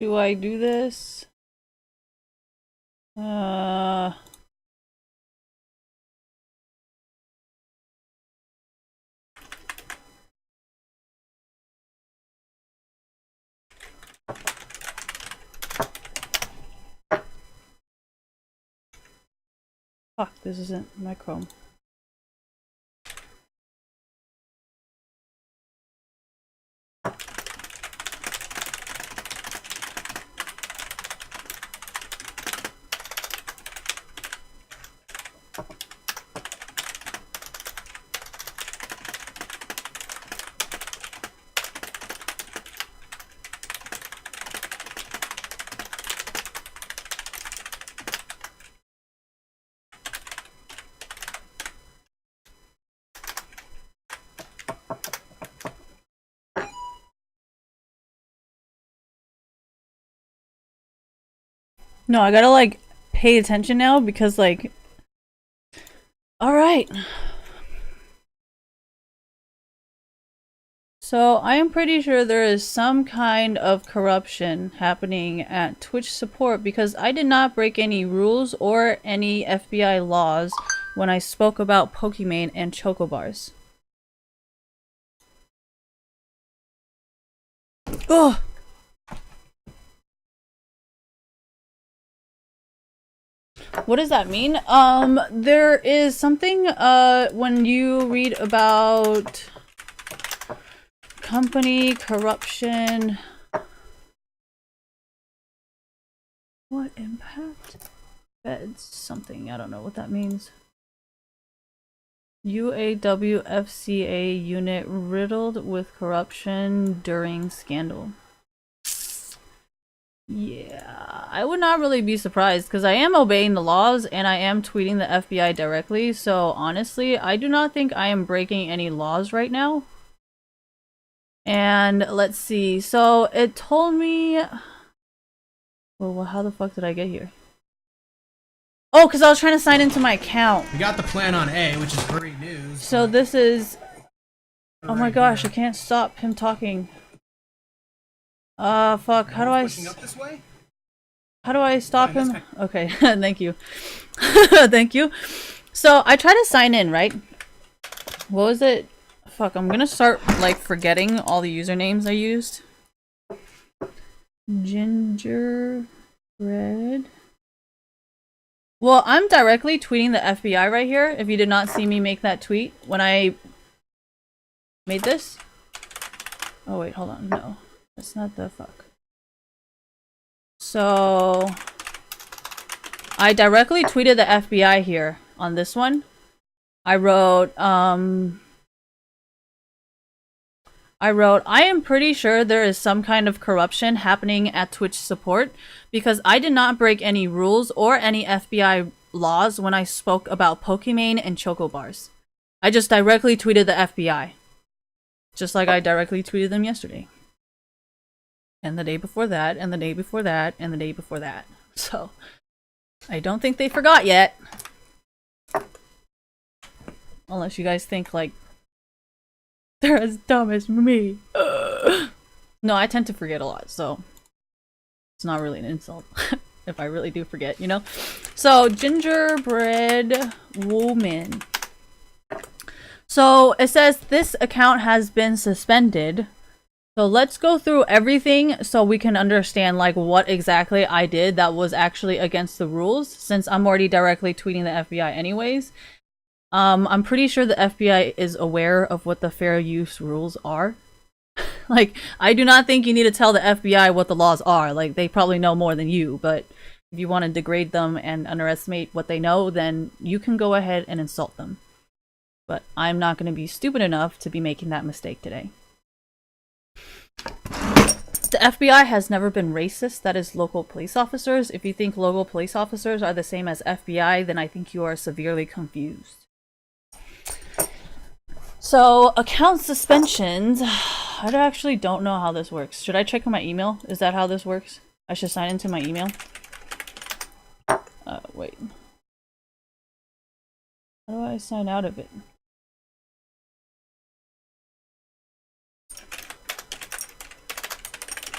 Do I do this? Fuck, this isn't my Chrome. No, I gotta like pay attention now because like, all right. So I am pretty sure there is some kind of corruption happening at Twitch support because I did not break any rules or any FBI laws when I spoke about Pokimane and Chocobars. Ugh! What does that mean? There is something, when you read about company corruption. What impact? Feds something, I don't know what that means. UAWFCA unit riddled with corruption during scandal. Yeah, I would not really be surprised because I am obeying the laws and I am tweeting the FBI directly, so honestly, I do not think I am breaking any laws right now. And let's see, so it told me... Well, how the fuck did I get here? Oh, because I was trying to sign into my account. We got the plan on A, which is great news. So this is... Oh my gosh, I can't stop him talking. Fuck, how do I... How do I stop him? Okay, thank you. Thank you. So, I try to sign in, right? What was it? Fuck, I'm gonna start, like, forgetting all the usernames I used. Gingerbread. Well, I'm directly tweeting the FBI right here, if you did not see me make that tweet when I made this. Oh wait, hold on, no. That's not the fuck. So, I directly tweeted the FBI here on this one. I wrote, I am pretty sure there is some kind of corruption happening at Twitch support because I did not break any rules or any FBI laws when I spoke about Pokimane and Chocobars. I just directly tweeted the FBI. Just like I directly tweeted them yesterday. And the day before that, and the day before that, and the day before that. So, I don't think they forgot yet. Unless you guys think, like, they're as dumb as me. No, I tend to forget a lot, so it's not really an insult. If I really do forget, you know? So, Gingerbread Woman. So, it says this account has been suspended. So let's go through everything so we can understand like what exactly I did that was actually against the rules, since I'm already directly tweeting the FBI anyways. I'm pretty sure the FBI is aware of what the fair use rules are. Like, I do not think you need to tell the FBI what the laws are. Like, they probably know more than you, but if you want to degrade them and underestimate what they know, then you can go ahead and insult them. But I'm not going to be stupid enough to be making that mistake today. The FBI has never been racist, that is local police officers. If you think local police officers are the same as FBI, then I think you are severely confused. So, account suspensions. I actually don't know how this works. Should I check my email? Is that how this works? I should sign into my email? Wait. How do I sign out of it?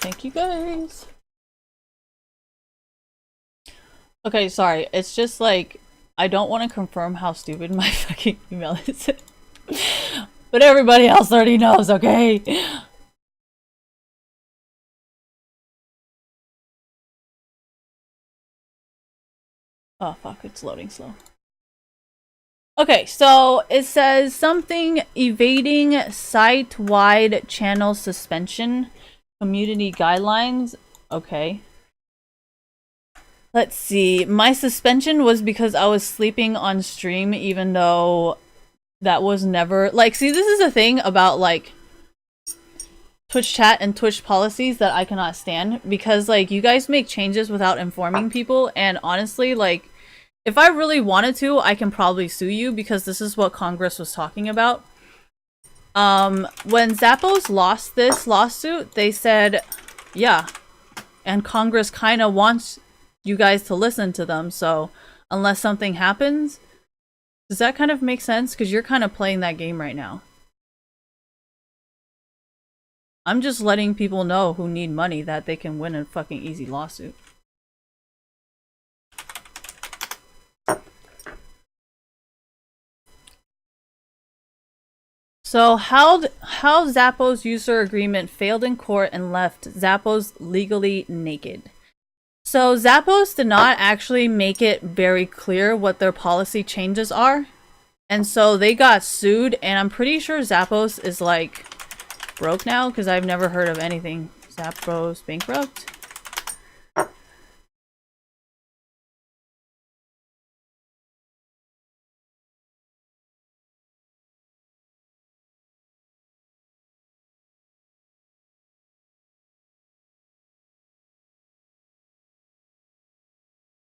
Thank you guys. Okay, sorry. It's just like I don't want to confirm how stupid my fucking email is. But everybody else already knows, okay? Oh fuck, it's loading slow. Okay, so it says something evading site-wide channel suspension, community guidelines. Okay. Let's see. My suspension was because I was sleeping on stream, even though that was never like. See, this is a thing about like Twitch chat and Twitch policies that I cannot stand because like you guys make changes without informing people, and honestly, like if I really wanted to, I can probably sue you because this is what Congress was talking about. When Zappos lost this lawsuit, they said, yeah, and Congress kind of wants you guys to listen to them, so unless something happens, does that kind of make sense? Because you're kind of playing that game right now. I'm just letting people know who need money that they can win a fucking easy lawsuit. So how Zappos user agreement failed in court and left Zappos legally naked. So Zappos did not actually make it very clear what their policy changes are. And so they got sued, and I'm pretty sure Zappos is like broke now because I've never heard of anything. Zappos bankrupt?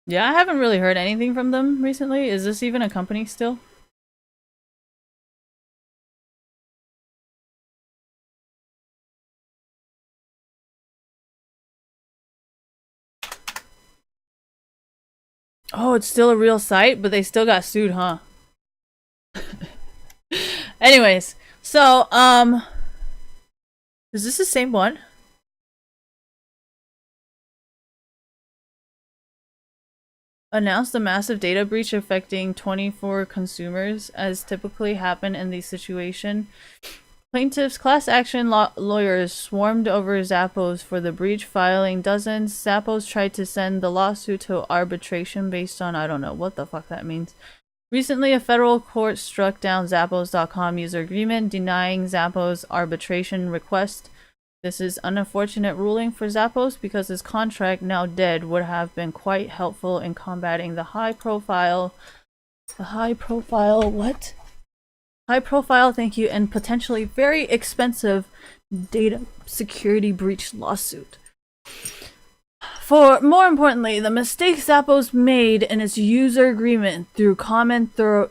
Yeah, I haven't really heard anything from them recently. Is this even a company still? Oh, it's still a real site, but they still got sued, huh? Anyways, so, is this the same one? Announced a massive data breach affecting 24 consumers, as typically happen in these situations. Plaintiffs' class action lawyers swarmed over Zappos for the breach, filing dozens. Zappos tried to send the lawsuit to arbitration based on I don't know what the fuck that means. Recently, a federal court struck down Zappos.com user agreement, denying Zappos' arbitration request. This is an unfortunate ruling for Zappos because his contract, now dead, would have been quite helpful in combating the high profile, thank you, and potentially very expensive data security breach lawsuit. For more importantly, the mistakes Zappos made in its user agreement though common throughout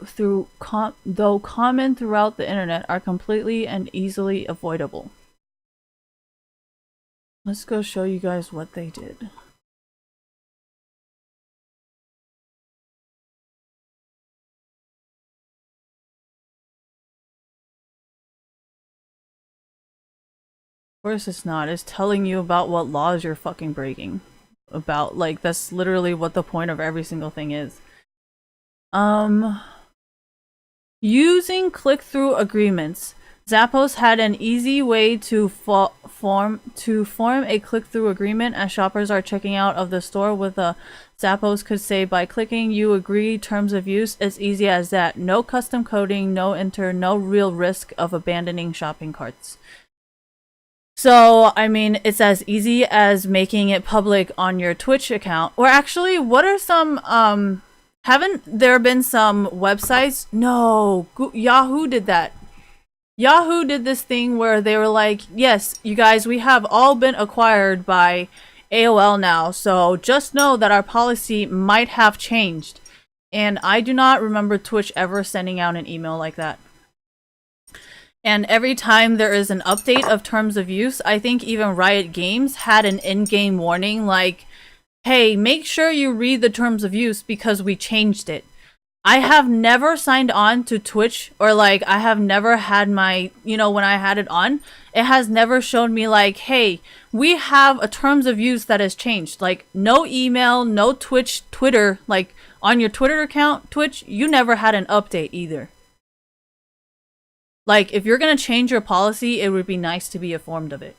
the internet are completely and easily avoidable. Let's go show you guys what they did. Of course it's not. It's telling you about what laws you're fucking breaking. About, like, that's literally what the point of every single thing is. Using click-through agreements. Zappos had an easy way to form a click-through agreement as shoppers are checking out of the store with a Zappos could say by clicking you agree terms of use. It's easy as that. No custom coding, no enter, no real risk of abandoning shopping carts. So, I mean, it's as easy as making it public on your Twitch account. Or actually, what are some, haven't there been some websites? No, Yahoo did that. Yahoo did this thing where they were like, yes, you guys, we have all been acquired by AOL now, so just know that our policy might have changed. And I do not remember Twitch ever sending out an email like that. And every time there is an update of terms of use, I think even Riot Games had an in-game warning like, hey, make sure you read the terms of use because we changed it. I have never signed on to Twitch, or like I have never had my, when I had it on, it has never shown me like, hey, we have a terms of use that has changed. Like no email, no Twitter, like on your Twitter account, Twitch, you never had an update either. Like if you're going to change your policy, it would be nice to be informed of it.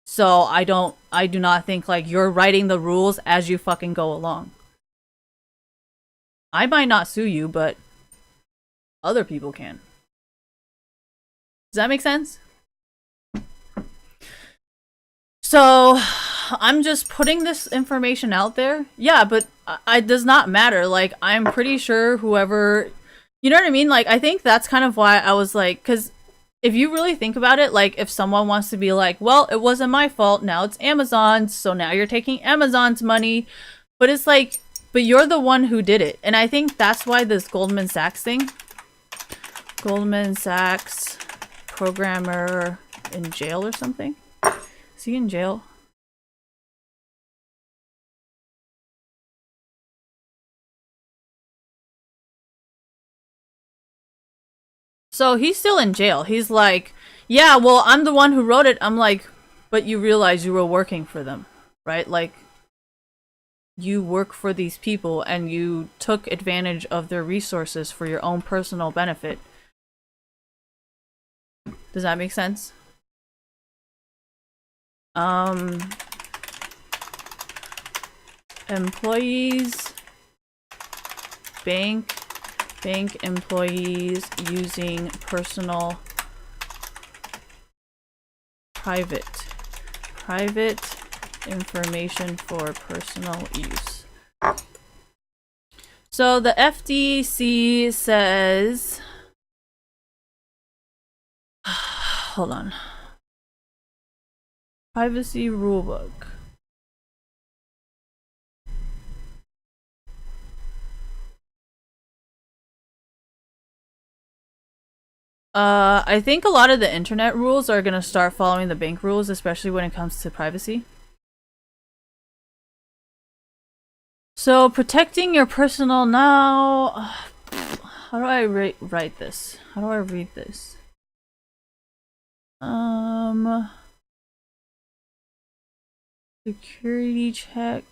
So I do not think like you're writing the rules as you fucking go along. I might not sue you, but other people can. Does that make sense? So I'm just putting this information out there. Yeah, but it does not matter. Like, I'm pretty sure whoever, you know what I mean? Like, I think that's kind of why I was like, because if you really think about it, like, if someone wants to be like, well, it wasn't my fault, now it's Amazon's, so now you're taking Amazon's money. But it's like, but you're the one who did it. And I think that's why this Goldman Sachs thing, Goldman Sachs programmer in jail or something? Is he in jail? So he's still in jail. He's like, yeah, well, I'm the one who wrote it. I'm like, but you realize you were working for them, right? Like, you work for these people and you took advantage of their resources for your own personal benefit. Does that make sense? Employees, bank employees using personal private information for personal use. So the FTC says, hold on, privacy rulebook. I think a lot of the internet rules are gonna start following the bank rules, especially when it comes to privacy. So protecting your personal now. How do I write this? How do I read this? Security check.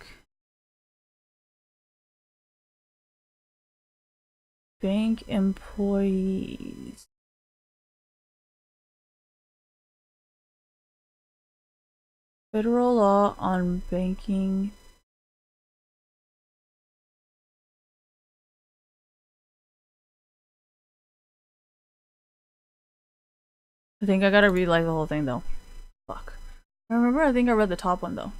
Bank employees. Federal law on banking. I think I gotta read like the whole thing though. Fuck. I think I read the top one though.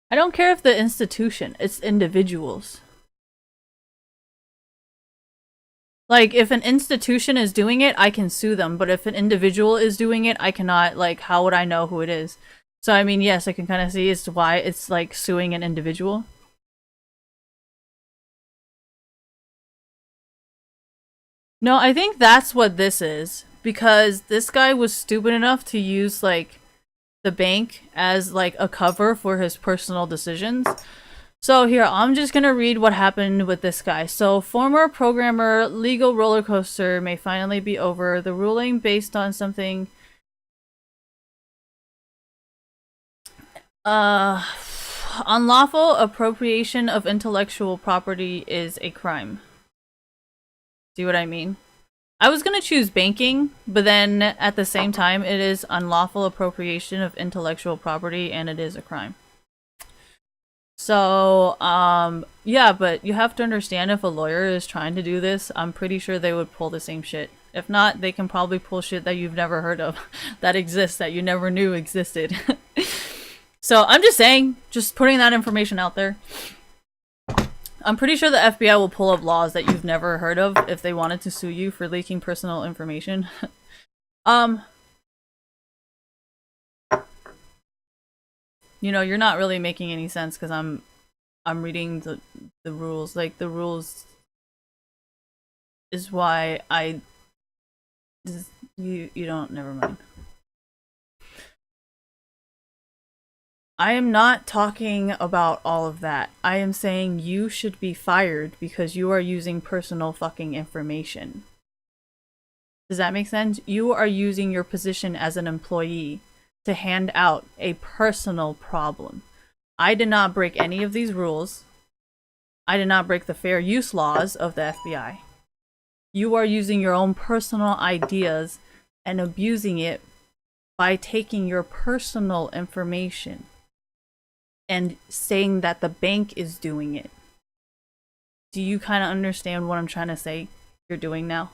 I don't care if the institution, it's individuals. Like, if an institution is doing it, I can sue them, but if an individual is doing it, I cannot, like, how would I know who it is? So, I mean, yes, I can kind of see as to why it's, like, suing an individual. No, I think that's what this is, because this guy was stupid enough to use, like, the bank as like a cover for his personal decisions. So here, I'm just gonna read what happened with this guy. So former programmer legal roller coaster may finally be over. The ruling based on something unlawful appropriation of intellectual property is a crime. See what I mean? I was gonna choose banking, but then at the same time, it is unlawful appropriation of intellectual property, and it is a crime. So, yeah, but you have to understand if a lawyer is trying to do this, I'm pretty sure they would pull the same shit. If not, they can probably pull shit that you've never heard of, that exists, that you never knew existed. So, I'm just saying, just putting that information out there. I'm pretty sure the FBI will pull up laws that you've never heard of if they wanted to sue you for leaking personal information. You know, you're not really making any sense because I'm reading the rules. Like, the rules is why you don't, never mind. I am not talking about all of that. I am saying you should be fired because you are using personal fucking information. Does that make sense? You are using your position as an employee to hand out a personal problem. I did not break any of these rules. I did not break the fair use laws of the FBI. You are using your own personal ideas and abusing it by taking your personal information and saying that the bank is doing it. Do you kind of understand what I'm trying to say you're doing now?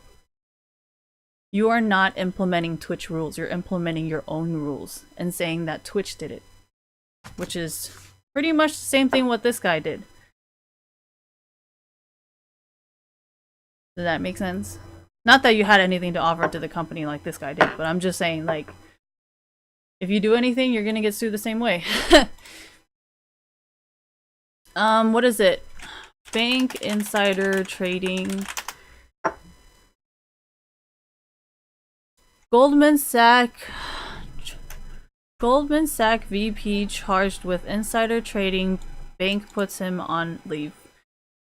You are not implementing Twitch rules, you're implementing your own rules and saying that Twitch did it. Which is pretty much the same thing what this guy did. Does that make sense? Not that you had anything to offer to the company like this guy did, but I'm just saying, like, if you do anything, you're gonna get sued the same way. What is it? Bank insider trading. Goldman Sachs VP charged with insider trading. Bank puts him on leave.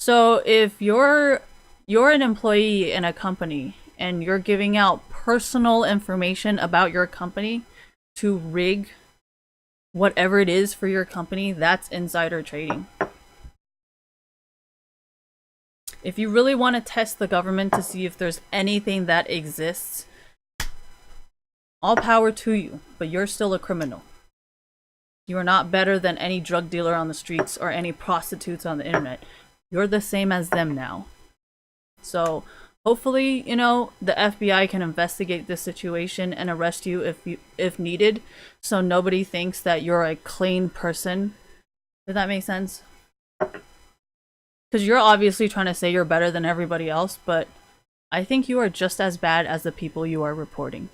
So if you're an employee in a company and you're giving out personal information about your company to rig whatever it is for your company, that's insider trading. If you really want to test the government to see if there's anything that exists, all power to you, but you're still a criminal. You are not better than any drug dealer on the streets or any prostitutes on the internet. You're the same as them now. So hopefully, you know, the FBI can investigate this situation and arrest you if needed, so nobody thinks that you're a clean person. Does that make sense? Because you're obviously trying to say you're better than everybody else, but I think you are just as bad as the people you are reporting.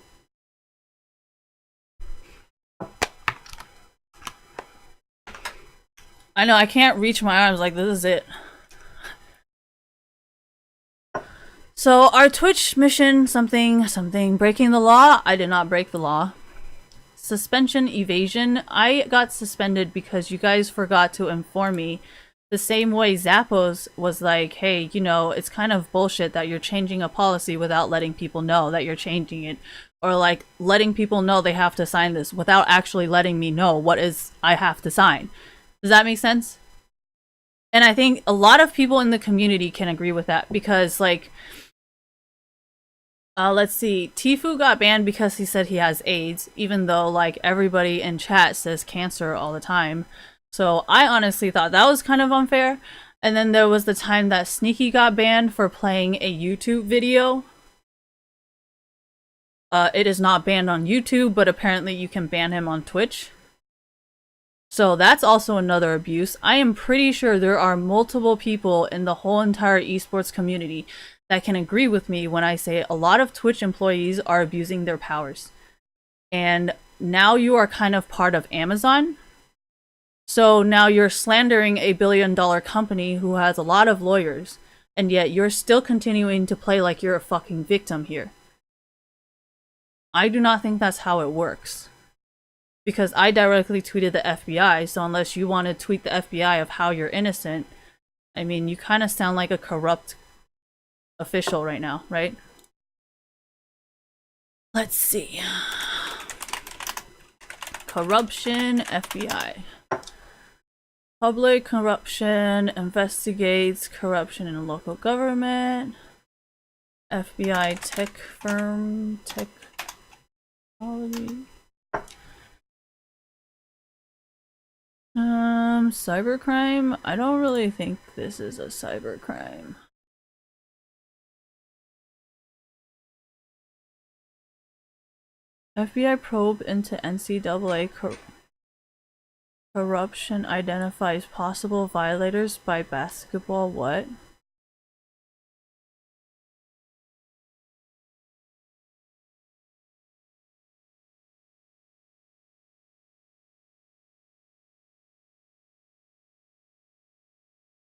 I know, I can't reach my arms, like, this is it. So, our Twitch mission, something, breaking the law. I did not break the law. Suspension evasion. I got suspended because you guys forgot to inform me. The same way Zappos was like, hey, you know, it's kind of bullshit that you're changing a policy without letting people know that you're changing it. Or like letting people know they have to sign this without actually letting me know what is I have to sign. Does that make sense? And I think a lot of people in the community can agree with that because, like, let's see, Tfue got banned because he said he has AIDS, even though, like, everybody in chat says cancer all the time. So I honestly thought that was kind of unfair. And then there was the time that Sneaky got banned for playing a YouTube video. It is not banned on YouTube, but apparently you can ban him on Twitch. So that's also another abuse. I am pretty sure there are multiple people in the whole entire esports community that can agree with me when I say a lot of Twitch employees are abusing their powers. And now you are kind of part of Amazon. So now you're slandering a billion-dollar company who has a lot of lawyers, and yet you're still continuing to play like you're a fucking victim here. I do not think that's how it works. Because I directly tweeted the FBI, so unless you want to tweet the FBI of how you're innocent, I mean, you kind of sound like a corrupt official right now, right? Let's see. Corruption, FBI. Public corruption investigates corruption in local government. FBI tech firm, technology. Cybercrime? I don't really think this is a cybercrime. FBI probe into NCAA Corruption identifies possible violators by basketball. What?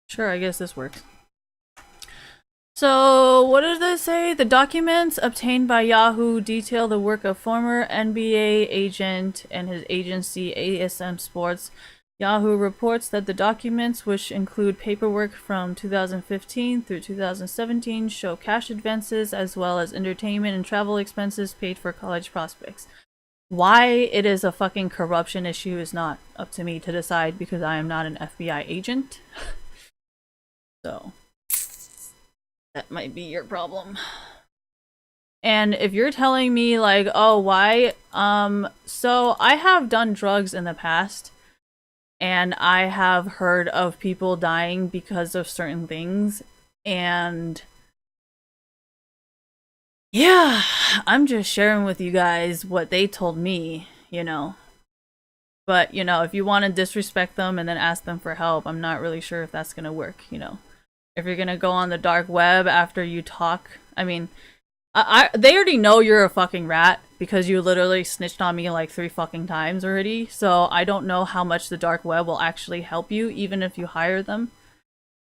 Sure, I guess this works. So, what did they say? The documents obtained by Yahoo detail the work of former NBA agent and his agency ASM Sports. Yahoo reports that the documents, which include paperwork from 2015 through 2017, show cash advances as well as entertainment and travel expenses paid for college prospects. Why it is a fucking corruption issue is not up to me to decide because I am not an FBI agent. So, that might be your problem. And if you're telling me like, oh, why? So I have done drugs in the past, and I have heard of people dying because of certain things, and yeah, I'm just sharing with you guys what they told me, you know. But, you know, if you want to disrespect them and then ask them for help, I'm not really sure if that's gonna work, you know. If you're gonna go on the dark web after you talk, I mean, they already know you're a fucking rat because you literally snitched on me like 3 fucking times already. So I don't know how much the dark web will actually help you, even if you hire them.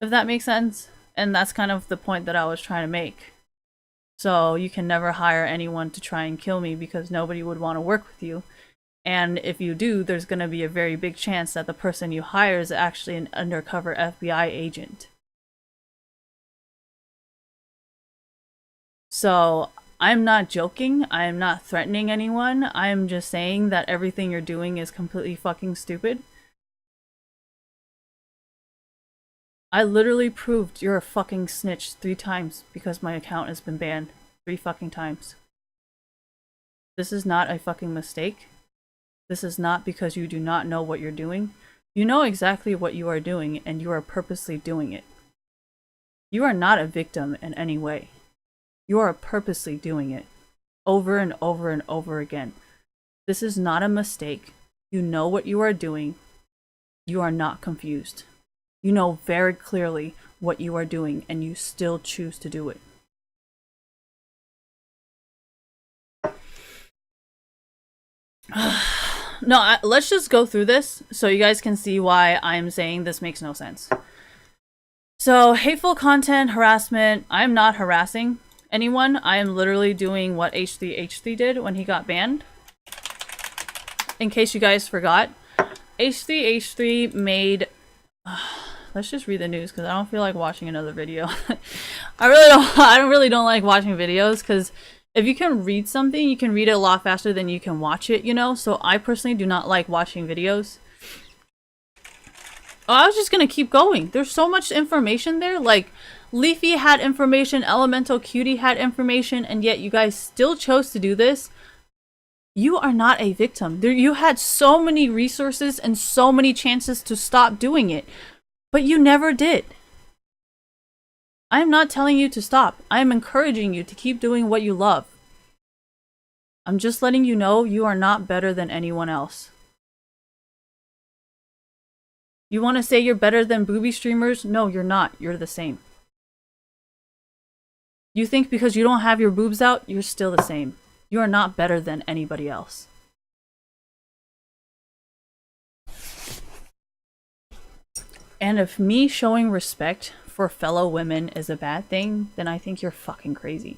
If that makes sense. And that's kind of the point that I was trying to make. So you can never hire anyone to try and kill me because nobody would want to work with you. And if you do, there's gonna be a very big chance that the person you hire is actually an undercover FBI agent. So, I'm not joking, I am not threatening anyone, I am just saying that everything you're doing is completely fucking stupid. I literally proved you're a fucking snitch 3 times because my account has been banned 3 fucking times. This is not a fucking mistake. This is not because you do not know what you're doing. You know exactly what you are doing and you are purposely doing it. You are not a victim in any way. You are purposely doing it, over and over and over again. This is not a mistake. You know what you are doing. You are not confused. You know very clearly what you are doing, and you still choose to do it. No, let's just go through this so you guys can see why I'm saying this makes no sense. So, hateful content, harassment. I'm not harassing anyone. I am literally doing what H3H3 did when he got banned. In case you guys forgot, H3H3 made... let's just read the news because I don't feel like watching another video. I really don't like watching videos because if you can read something, you can read it a lot faster than you can watch it, you know? So I personally do not like watching videos. Oh, I was just gonna keep going. There's so much information there. Like, Leafy had information, Elemental Cutie had information, and yet you guys still chose to do this. You are not a victim. You had so many resources and so many chances to stop doing it, but you never did. I am not telling you to stop. I am encouraging you to keep doing what you love. I'm just letting you know you are not better than anyone else. You want to say you're better than booby streamers? No, you're not. You're the same. You think because you don't have your boobs out, you're still the same. You are not better than anybody else. And if me showing respect for fellow women is a bad thing, then I think you're fucking crazy.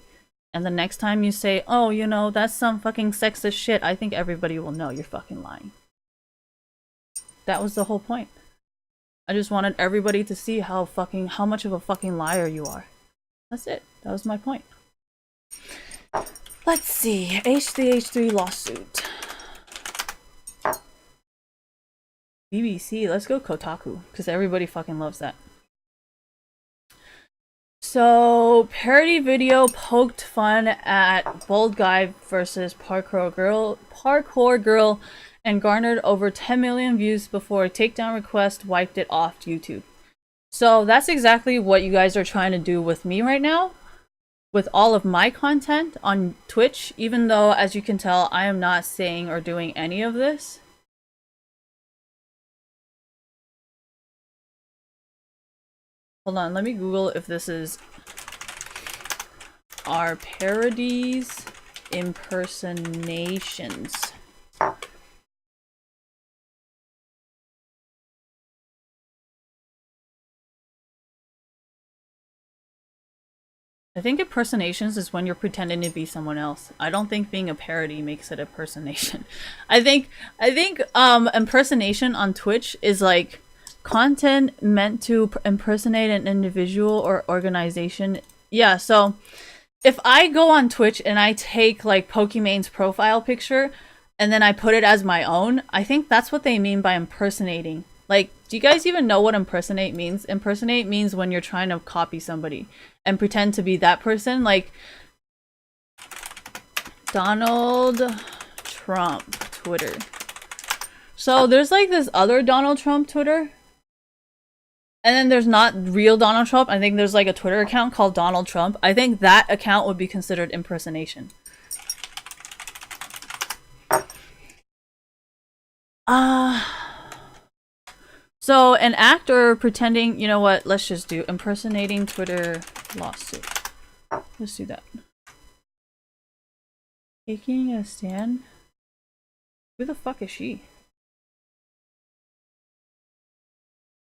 And the next time you say, oh, you know, that's some fucking sexist shit, I think everybody will know you're fucking lying. That was the whole point. I just wanted everybody to see how much of a fucking liar you are. That's it. That was my point. Let's see. H3H3 lawsuit. BBC. Let's go Kotaku. Because everybody fucking loves that. So, parody video poked fun at Bold Guy versus Parkour Girl and garnered over 10 million views before a takedown request wiped it off YouTube. So that's exactly what you guys are trying to do with me right now. With all of my content on Twitch, even though, as you can tell, I am not saying or doing any of this. Hold on, let me Google if this is... Are parodies impersonations? I think impersonations is when you're pretending to be someone else. I don't think being a parody makes it impersonation. I think impersonation on Twitch is like content meant to impersonate an individual or organization. Yeah, so if I go on Twitch and I take like Pokémon's profile picture and then I put it as my own, I think that's what they mean by impersonating. Like, do you guys even know what impersonate means? Impersonate means when you're trying to copy somebody and pretend to be that person. Like, Donald Trump Twitter. So there's like this other Donald Trump Twitter. And then there's not real Donald Trump. I think there's like a Twitter account called Donald Trump. I think that account would be considered impersonation. So an actor pretending, you know what, let's just do impersonating Twitter lawsuit. Let's do that. Taking a stand? Who the fuck is she?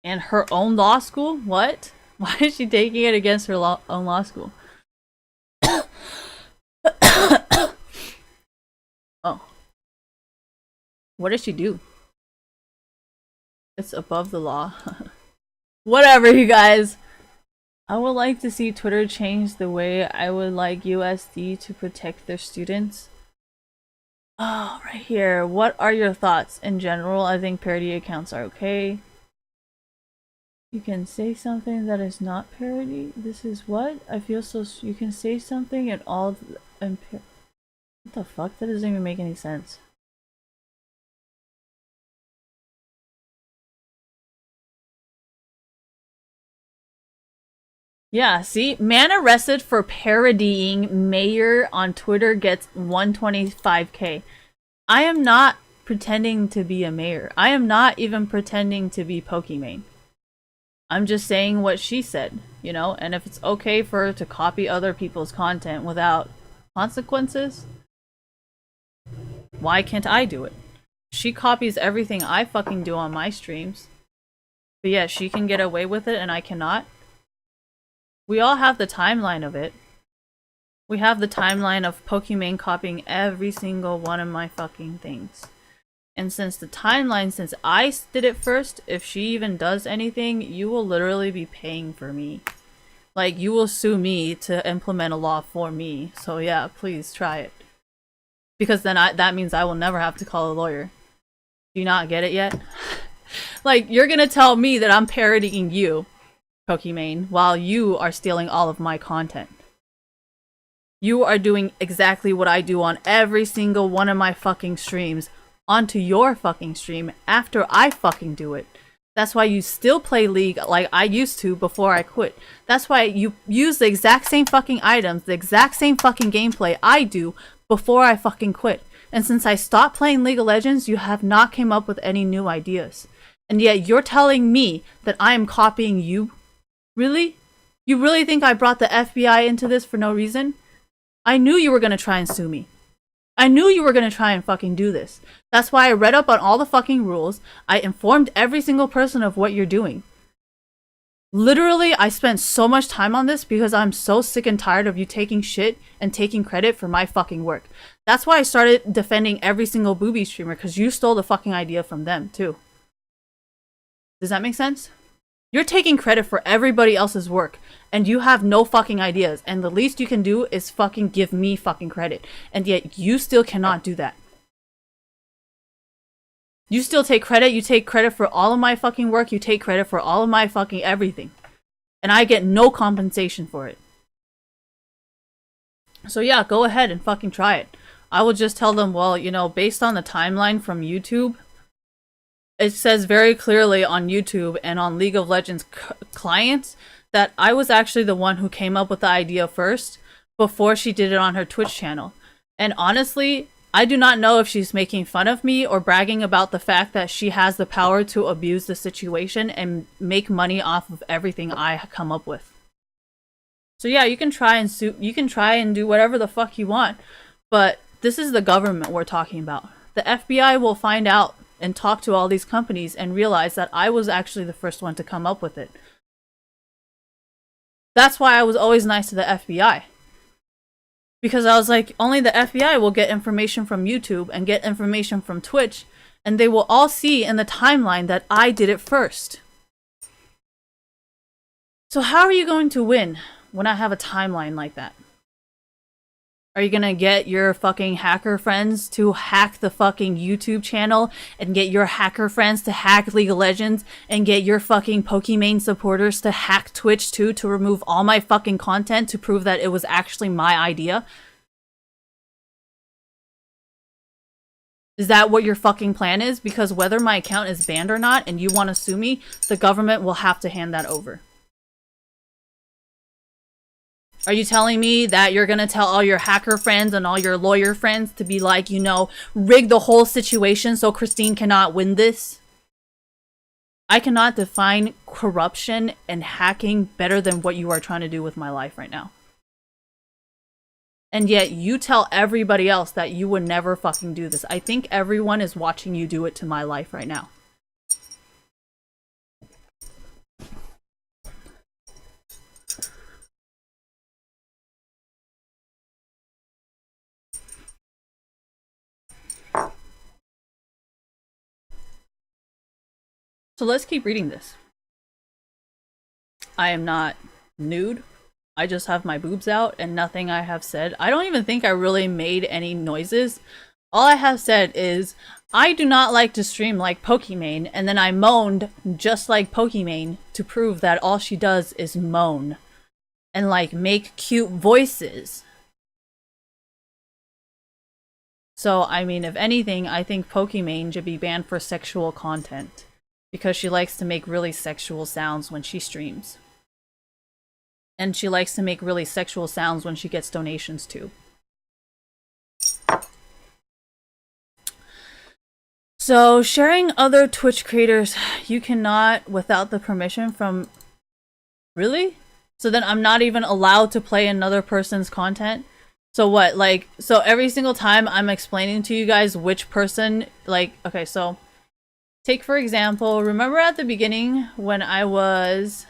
And her own law school? What? Why is she taking it against her own law school? Oh. What did she do? It's above the law. Whatever, you guys. I would like to see Twitter change the way I would like USD to protect their students. Oh, right here. What are your thoughts? In general, I think parody accounts are okay. You can say something that is not parody. This is what? I feel so... You can say something and all... What the fuck? That doesn't even make any sense. Yeah, see? Man arrested for parodying mayor on Twitter gets 125k. I am not pretending to be a mayor. I am not even pretending to be Pokimane. I'm just saying what she said, you know? And if it's okay for her to copy other people's content without consequences, why can't I do it? She copies everything I fucking do on my streams. But yeah, she can get away with it and I cannot. We all have the timeline of it. We have the timeline of Pokimane copying every single one of my fucking things. And since I did it first, if she even does anything, you will literally be paying for me. Like, you will sue me to implement a law for me. So yeah, please try it. Because then that means I will never have to call a lawyer. Do you not get it yet? Like, you're gonna tell me that I'm parodying you, Pokimane, while you are stealing all of my content. You are doing exactly what I do on every single one of my fucking streams onto your fucking stream after I fucking do it. That's why you still play League like I used to before I quit. That's why you use the exact same fucking items, the exact same fucking gameplay I do before I fucking quit. And since I stopped playing League of Legends, you have not came up with any new ideas. And yet you're telling me that I am copying you? Really? You really think I brought the FBI into this for no reason? I knew you were gonna try and sue me. I knew you were gonna try and fucking do this. That's why I read up on all the fucking rules. I informed every single person of what you're doing. Literally, I spent so much time on this because I'm so sick and tired of you taking shit and taking credit for my fucking work. That's why I started defending every single booby streamer, because you stole the fucking idea from them, too. Does that make sense? You're taking credit for everybody else's work, and you have no fucking ideas, and the least you can do is fucking give me fucking credit, and yet you still cannot do that. You still take credit, you take credit for all of my fucking work, you take credit for all of my fucking everything. And I get no compensation for it. So yeah, go ahead and fucking try it. I will just tell them, well, you know, based on the timeline from YouTube, it says very clearly on YouTube and on League of Legends clients that I was actually the one who came up with the idea first before she did it on her Twitch channel. And honestly, I do not know if she's making fun of me or bragging about the fact that she has the power to abuse the situation and make money off of everything I come up with. So yeah, you can try and do whatever the fuck you want, but this is the government we're talking about. The FBI will find out and talk to all these companies and realize that I was actually the first one to come up with it. That's why I was always nice to the FBI. Because I was like, only the FBI will get information from YouTube and get information from Twitch, and they will all see in the timeline that I did it first. So how are you going to win when I have a timeline like that? Are you gonna get your fucking hacker friends to hack the fucking YouTube channel and get your hacker friends to hack League of Legends and get your fucking Pokimane supporters to hack Twitch too to remove all my fucking content to prove that it was actually my idea? Is that what your fucking plan is? Because whether my account is banned or not and you want to sue me, the government will have to hand that over. Are you telling me that you're gonna tell all your hacker friends and all your lawyer friends to be like, you know, rig the whole situation so Christine cannot win this? I cannot define corruption and hacking better than what you are trying to do with my life right now. And yet you tell everybody else that you would never fucking do this. I think everyone is watching you do it to my life right now. So let's keep reading this. I am not nude. I just have my boobs out and nothing I have said. I don't even think I really made any noises. All I have said is, I do not like to stream like Pokimane, and then I moaned just like Pokimane to prove that all she does is moan. And like make cute voices. So, I mean, if anything, I think Pokimane should be banned for sexual content. Because she likes to make really sexual sounds when she streams. And she likes to make really sexual sounds when she gets donations too. So, sharing other Twitch creators, you cannot without the permission from... Really? So then I'm not even allowed to play another person's content? So what, like, so every single time I'm explaining to you guys which person, like, okay, so... Take, for example, remember at the beginning when I was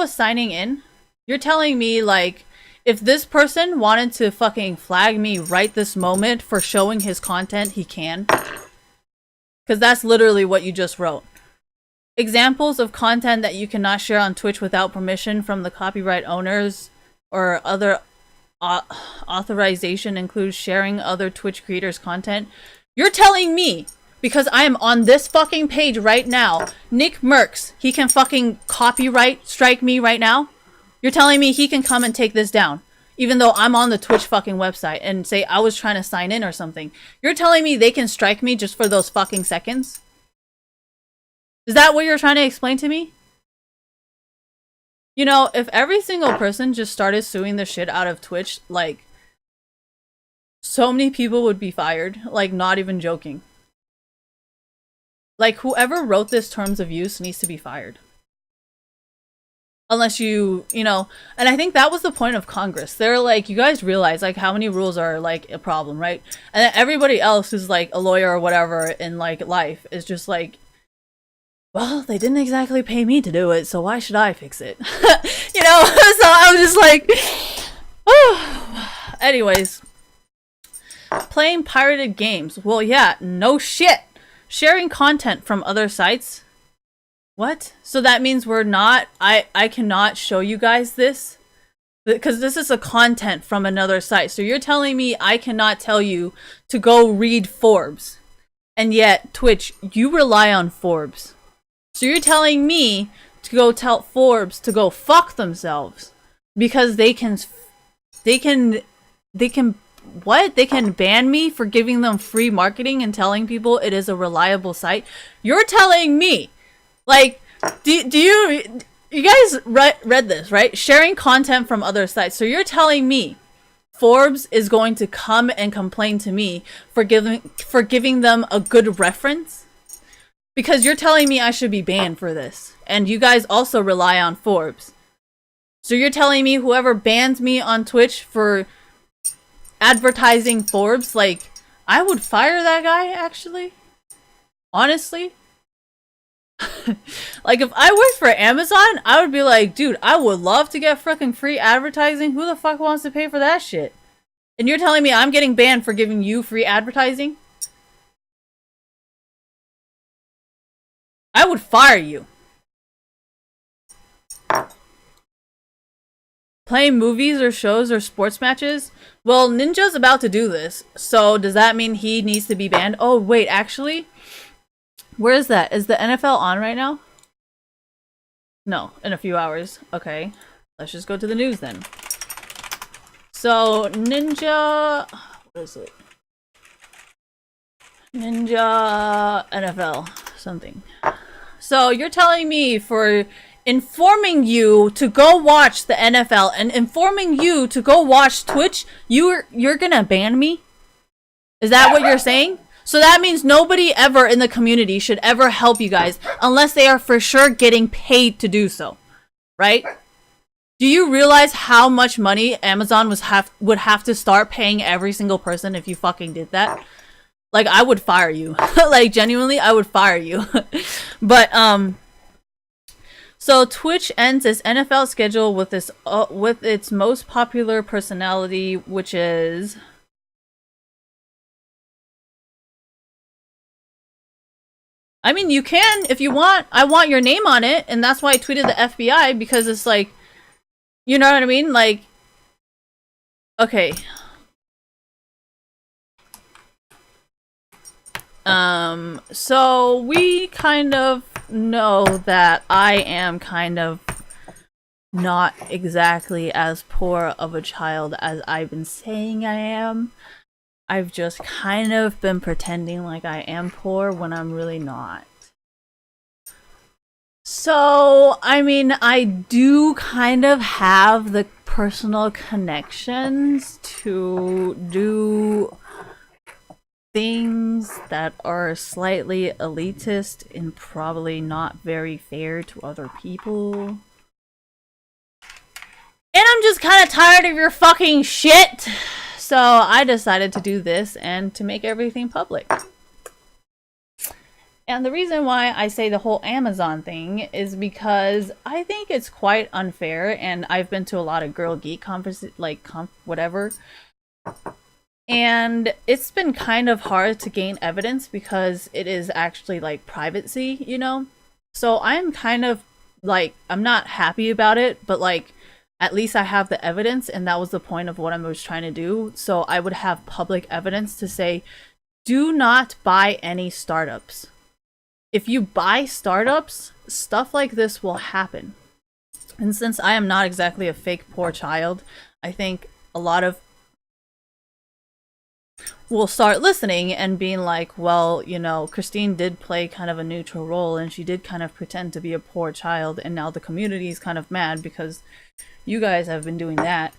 signing in? You're telling me, like, if this person wanted to fucking flag me right this moment for showing his content, he can. Because that's literally what you just wrote. Examples of content that you cannot share on Twitch without permission from the copyright owners or other authorization includes sharing other Twitch creators' content. You're telling me, because I am on this fucking page right now, Nick Mercs, he can fucking copyright strike me right now? You're telling me he can come and take this down, even though I'm on the Twitch fucking website and say I was trying to sign in or something. You're telling me they can strike me just for those fucking seconds? Is that what you're trying to explain to me? You know, if every single person just started suing the shit out of Twitch, like, so many people would be fired. Like, not even joking. Like, whoever wrote this terms of use needs to be fired. Unless you know, and I think that was the point of Congress. They're like, you guys realize, like, how many rules are, like, a problem, right? And then everybody else who's, like, a lawyer or whatever in, like, life is just like, well, they didn't exactly pay me to do it, so why should I fix it? You know? So I was just like, oh. Anyways. Playing pirated games. Well, yeah, no shit. Sharing content from other sites? What? So that means we're not... I cannot show you guys this? Because this is a content from another site. So you're telling me I cannot tell you to go read Forbes. And yet, Twitch, you rely on Forbes. So you're telling me to go tell Forbes to go fuck themselves. Because they can... What? They can ban me for giving them free marketing and telling people it is a reliable site? You're telling me, like, do you guys read this, right? Sharing content from other sites. So you're telling me Forbes is going to come and complain to me for giving them a good reference? Because you're telling me I should be banned for this. And you guys also rely on Forbes. So you're telling me whoever bans me on Twitch for advertising Forbes, like, I would fire that guy, actually? Honestly? Like, if I worked for Amazon, I would be like, dude, I would love to get fucking free advertising. Who the fuck wants to pay for that shit? And you're telling me I'm getting banned for giving you free advertising? I would fire you. Playing movies or shows or sports matches? Well, Ninja's about to do this. So does that mean he needs to be banned? Oh, wait, actually? Where is that? Is the NFL on right now? No, in a few hours. Okay. Let's just go to the news then. So, Ninja... What is it? Ninja NFL. Something. So, you're telling me for informing you to go watch the NFL and informing you to go watch Twitch, you're gonna ban me? Is that what you're saying? So that means nobody ever in the community should ever help you guys unless they are for sure getting paid to do so, right? Do you realize how much money Amazon would have to start paying every single person if you fucking did that? Like, I would fire you. Like, genuinely, I would fire you. But so Twitch ends its NFL schedule with its most popular personality, which is I mean, you can if you want. I want your name on it, and that's why I tweeted the FBI, because it's like, you know what I mean? Like, okay. So we kind of know that I am kind of not exactly as poor of a child as I've been saying I am. I've just kind of been pretending like I am poor when I'm really not. So, I mean, I do kind of have the personal connections to do things that are slightly elitist and probably not very fair to other people. And I'm just kind of tired of your fucking shit! So I decided to do this and to make everything public. And the reason why I say the whole Amazon thing is because I think it's quite unfair, and I've been to a lot of Girl Geek whatever. And it's been kind of hard to gain evidence because it is actually like privacy, you know? So I'm kind of like, I'm not happy about it, but like, at least I have the evidence, and that was the point of what I was trying to do. So I would have public evidence to say, do not buy any startups. If you buy startups, stuff like this will happen. And since I am not exactly a fake poor child, I think a lot of will start listening and being like, well, you know, Christine did play kind of a neutral role, and she did kind of pretend to be a poor child, and now the community is kind of mad because you guys have been doing that.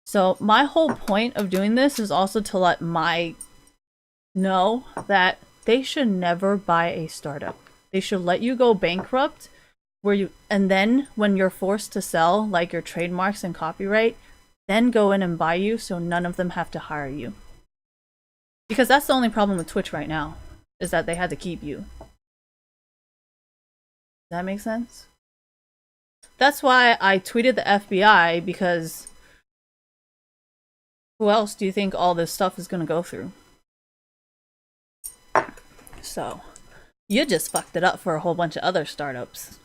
So my whole point of doing this is also to let my know that they should never buy a startup. They should let you go bankrupt, and then when you're forced to sell, like your trademarks and copyright, then go in and buy you, so none of them have to hire you. Because that's the only problem with Twitch right now, is that they had to keep you. Does that make sense? That's why I tweeted the FBI, because who else do you think all this stuff is gonna go through? So, you just fucked it up for a whole bunch of other startups.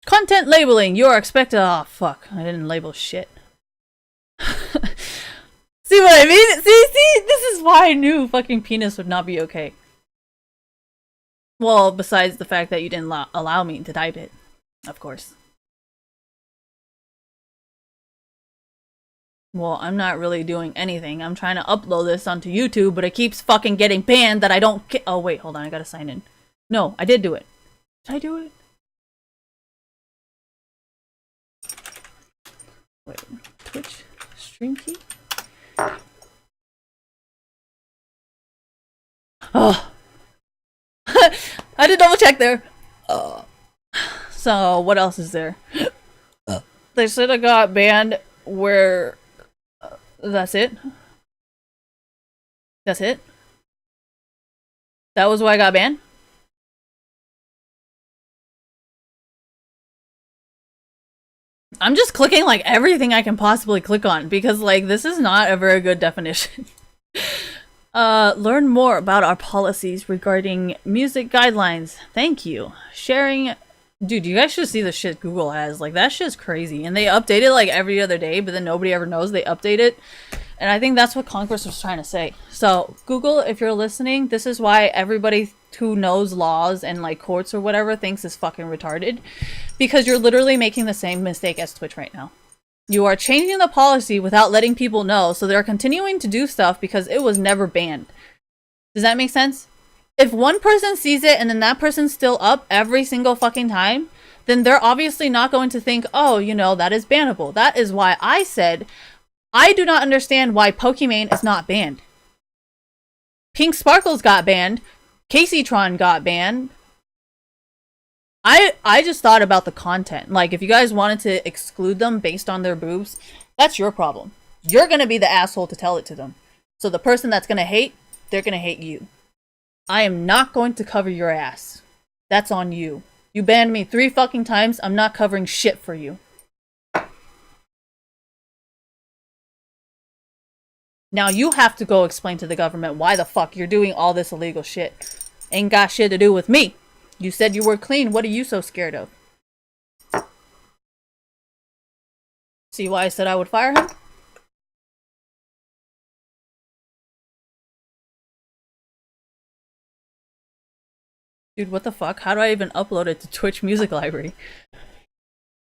Content labeling! You are expected- oh fuck, I didn't label shit. See what I mean? See? This is why I knew fucking penis would not be okay. Well, besides the fact that you didn't allow me to type it, of course. Well, I'm not really doing anything. I'm trying to upload this onto YouTube, but it keeps fucking getting banned that I don't oh wait, hold on, I gotta sign in. No, I did do it. Did I do it? Wait, Twitch stream key? Oh! I had to double check there! So, what else is there? They said I got banned where... that's it? That's it? That was why I got banned? I'm just clicking like everything I can possibly click on because like this is not a very good definition. Learn more about our policies regarding music guidelines. Thank you. Sharing. Dude, you guys should see the shit Google has. Like that shit's crazy. And they update it like every other day, but then nobody ever knows they update it. And I think that's what Congress was trying to say. So, Google, if you're listening, this is why everybody who knows laws and like courts or whatever thinks is fucking retarded. Because you're literally making the same mistake as Twitch right now. You are changing the policy without letting people know, so they're continuing to do stuff because it was never banned. Does that make sense? If one person sees it and then that person's still up every single fucking time, then they're obviously not going to think, oh, you know, that is bannable. That is why I said... I do not understand why Pokimane is not banned. Pink Sparkles got banned. Caseytron got banned. I just thought about the content. Like, if you guys wanted to exclude them based on their boobs, that's your problem. You're gonna be the asshole to tell it to them. So the person that's gonna hate, they're gonna hate you. I am not going to cover your ass. That's on you. You banned me 3 fucking times. I'm not covering shit for you. Now you have to go explain to the government why the fuck you're doing all this illegal shit. Ain't got shit to do with me. You said you were clean. What are you so scared of? See why I said I would fire him? Dude, what the fuck? How do I even upload it to Twitch Music Library?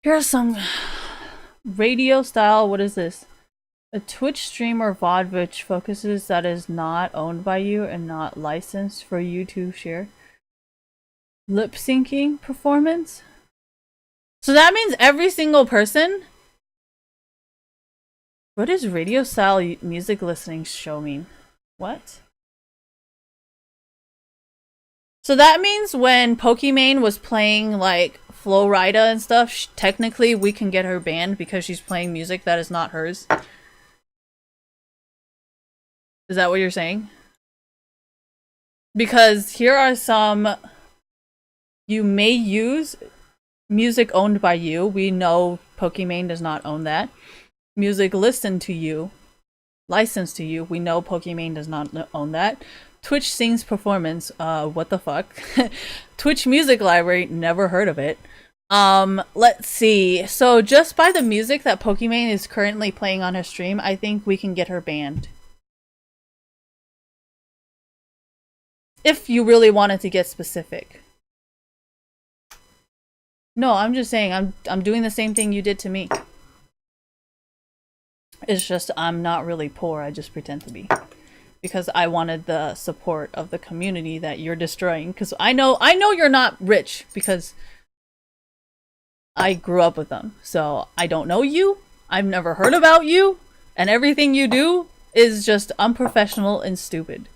Here's some radio style. What is this? A Twitch stream or VOD which focuses that is not owned by you and not licensed for you to share. Lip syncing performance? So that means every single person? What does radio style music listening show mean? What? So that means when Pokimane was playing like Flo Rida and stuff, technically we can get her banned because she's playing music that is not hers. Is that what you're saying? Because here are some... You may use music owned by you. We know Pokimane does not own that. Music listened to you. Licensed to you. We know Pokimane does not own that. Twitch sings performance. What the fuck? Twitch Music Library. Never heard of it. Let's see. So just by the music that Pokimane is currently playing on her stream, I think we can get her banned. If you really wanted to get specific. No, I'm just saying, I'm doing the same thing you did to me. It's just I'm not really poor, I just pretend to be. Because I wanted the support of the community that you're destroying. Because I know you're not rich, because I grew up with them. So I don't know you, I've never heard about you, and everything you do is just unprofessional and stupid.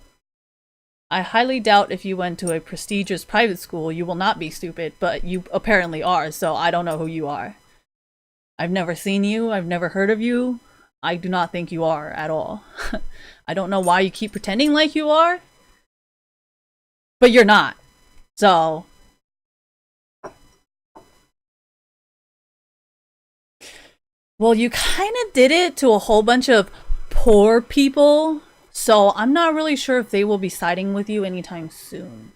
I highly doubt if you went to a prestigious private school, you will not be stupid, but you apparently are, so I don't know who you are. I've never seen you, I've never heard of you. I do not think you are at all. I don't know why you keep pretending like you are, but you're not. So... Well, you kind of did it to a whole bunch of poor people. So I'm not really sure if they will be siding with you anytime soon.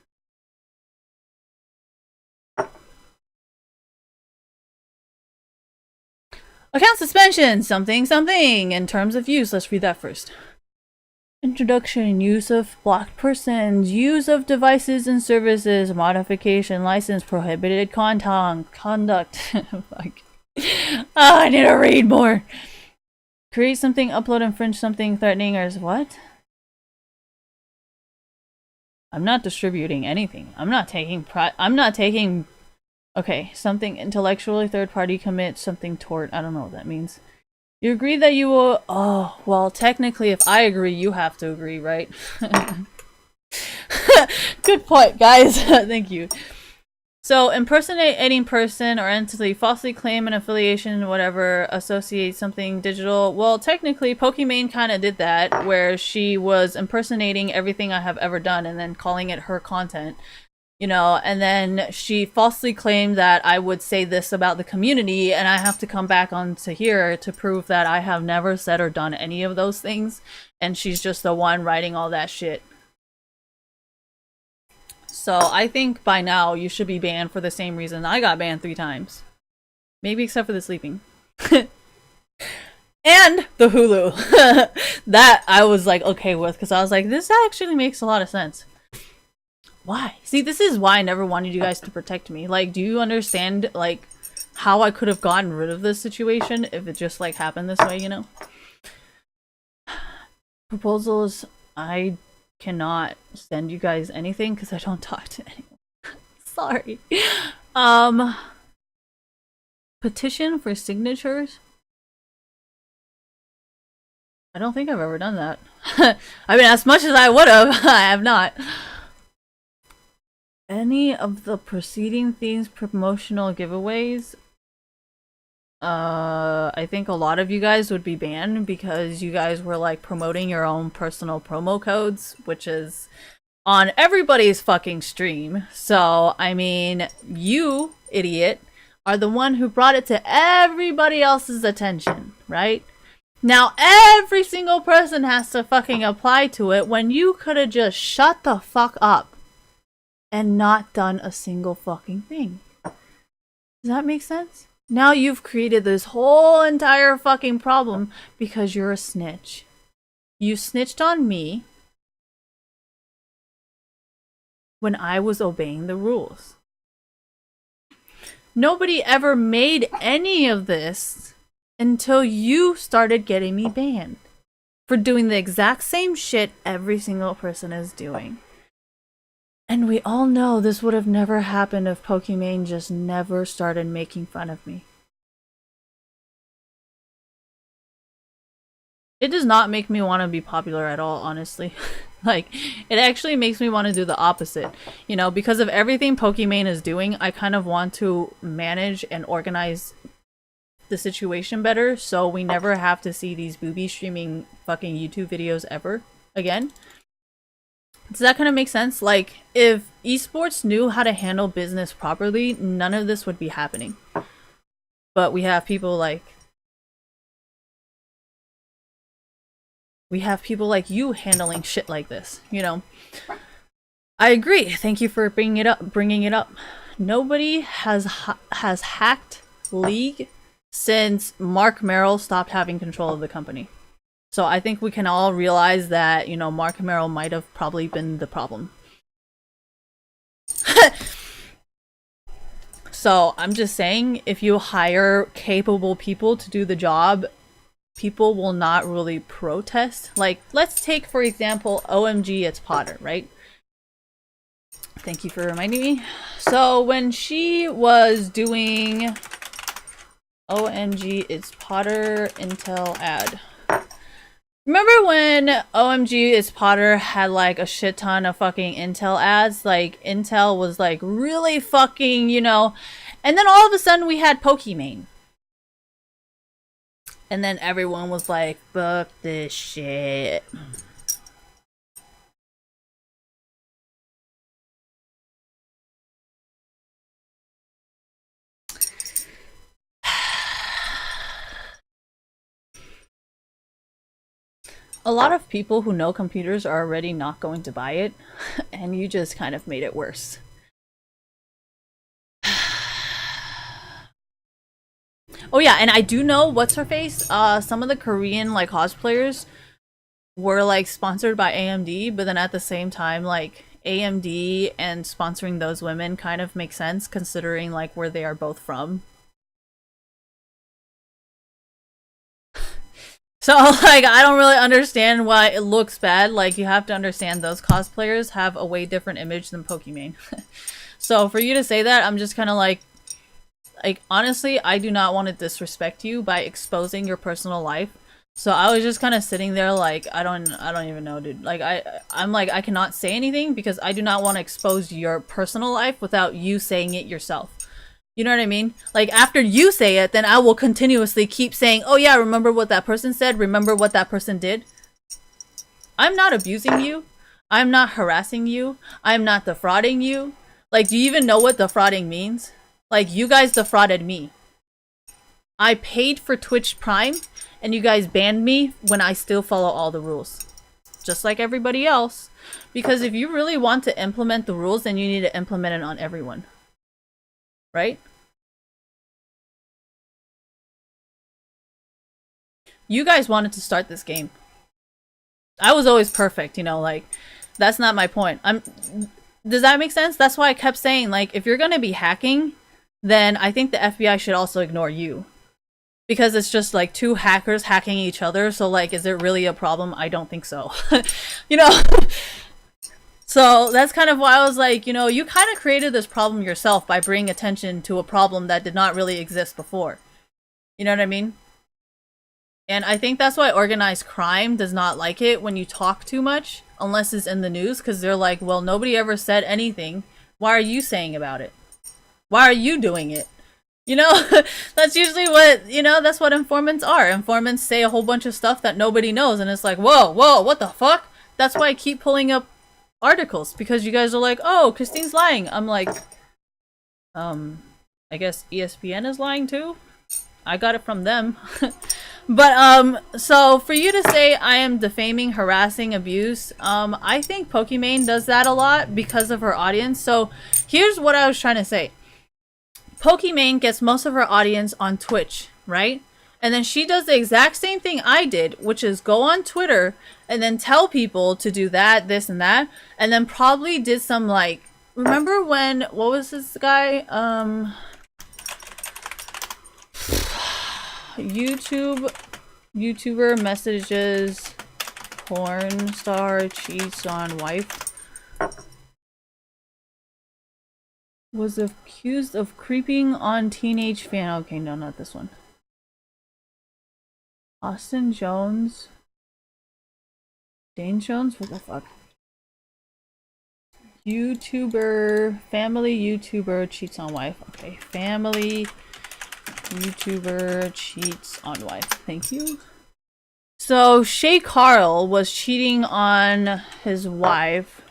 Account suspension, something, something. In terms of use, let's read that first. Introduction, use of blocked persons, use of devices and services, modification, license, prohibited conduct. Fuck. Oh, I need to read more. Create something, upload, infringe something, threatening, or what? I'm not distributing anything. I'm not taking okay, something intellectually third party commit something tort. I don't know what that means. You agree that you will. Oh, well, technically, if I agree, you have to agree, right? Good point, guys. Thank you. So, impersonate any person or entity, falsely claim an affiliation, whatever, associate something digital. Well, technically, Pokimane kind of did that, where she was impersonating everything I have ever done and then calling it her content. You know, and then she falsely claimed that I would say this about the community, and I have to come back onto here to prove that I have never said or done any of those things, and she's just the one writing all that shit. So I think by now you should be banned for the same reason I got banned 3 times. Maybe except for the sleeping. And the Hulu. That I was like okay with, because I was like, this actually makes a lot of sense. Why? See, this is why I never wanted you guys to protect me. Like, do you understand, like, how I could have gotten rid of this situation if it just, like, happened this way, you know? Proposals, I cannot send you guys anything because I don't talk to anyone. Sorry. Petition for signatures? I don't think I've ever done that. I mean, as much as I would have, I have not. Any of the preceding themes promotional giveaways? I think a lot of you guys would be banned because you guys were like promoting your own personal promo codes, which is on everybody's fucking stream. So, I mean, you, idiot, are the one who brought it to everybody else's attention, right? Now every single person has to fucking apply to it when you could have just shut the fuck up and not done a single fucking thing. Does that make sense? Now you've created this whole entire fucking problem because you're a snitch. You snitched on me when I was obeying the rules. Nobody ever made any of this until you started getting me banned for doing the exact same shit every single person is doing. And we all know this would have never happened if Pokimane just never started making fun of me. It does not make me want to be popular at all, honestly. Like, it actually makes me want to do the opposite. You know, because of everything Pokimane is doing, I kind of want to manage and organize the situation better so we never have to see these booby streaming fucking YouTube videos ever again. Does that kind of make sense? Like, if esports knew how to handle business properly, none of this would be happening. But we have people like... we have people like you handling shit like this, you know? I agree. Thank you for bringing it up. Nobody has hacked League since Mark Merrill stopped having control of the company. So I think we can all realize that, you know, Mark Merrill might have probably been the problem. So I'm just saying, if you hire capable people to do the job, people will not really protest. Like, let's take, for example, OMG It's Potter, right? Thank you for reminding me. So when she was doing OMG It's Potter Intel ad, remember when OMG It's Potter had like a shit ton of fucking Intel ads? Like, Intel was like really fucking, you know, and then all of a sudden we had Pokimane. And then everyone was like, fuck this shit. A lot of people who know computers are already not going to buy it, and you just kind of made it worse. Oh yeah, and I do know what's her face. Some of the Korean like cosplayers were like sponsored by AMD, but then at the same time, like AMD and sponsoring those women kind of makes sense considering like where they are both from. So, like, I don't really understand why it looks bad. Like, you have to understand those cosplayers have a way different image than Pokimane. So, for you to say that, I'm just kind of like, like, honestly, I do not want to disrespect you by exposing your personal life. So I was just kind of sitting there like, I don't even know, dude. Like, I'm like, I cannot say anything because I do not want to expose your personal life without you saying it yourself. You know what I mean? Like, after you say it, then I will continuously keep saying, oh yeah, remember what that person said? Remember what that person did? I'm not abusing you. I'm not harassing you. I'm not defrauding you. Like, do you even know what defrauding means? Like, you guys defrauded me. I paid for Twitch Prime, and you guys banned me when I still follow all the rules. Just like everybody else. Because if you really want to implement the rules, then you need to implement it on everyone. Right? You guys wanted to start this game. I was always perfect, you know, like, that's not my point. Does that make sense? That's why I kept saying, like, if you're gonna be hacking, then I think the FBI should also ignore you. Because it's just, like, two hackers hacking each other, so, like, is it really a problem? I don't think so. You know? So, that's kind of why I was like, you know, you kind of created this problem yourself by bringing attention to a problem that did not really exist before. You know what I mean? And I think that's why organized crime does not like it when you talk too much, unless it's in the news, because they're like, well, nobody ever said anything. Why are you saying about it? Why are you doing it? You know, that's usually what, you know, that's what informants are. Informants say a whole bunch of stuff that nobody knows, and it's like, whoa, what the fuck? That's why I keep pulling up articles, because you guys are like, oh, Christine's lying. I'm like, I guess ESPN is lying too? I got it from them. But, so for you to say I am defaming, harassing, abuse, I think Pokimane does that a lot because of her audience. So here's what I was trying to say. Pokimane gets most of her audience on Twitch, right? And then she does the exact same thing I did, which is go on Twitter and then tell people to do that, this, and that. And then probably did some, like, remember when, what was this guy? YouTuber messages porn star cheats on wife. Was accused of creeping on teenage fan. Okay, no, not this one. Austin Jones. Dane Jones? What the fuck? YouTuber. Family YouTuber cheats on wife. Okay, family YouTuber cheats on wife. Thank you. So, Shay Carl was cheating on his wife.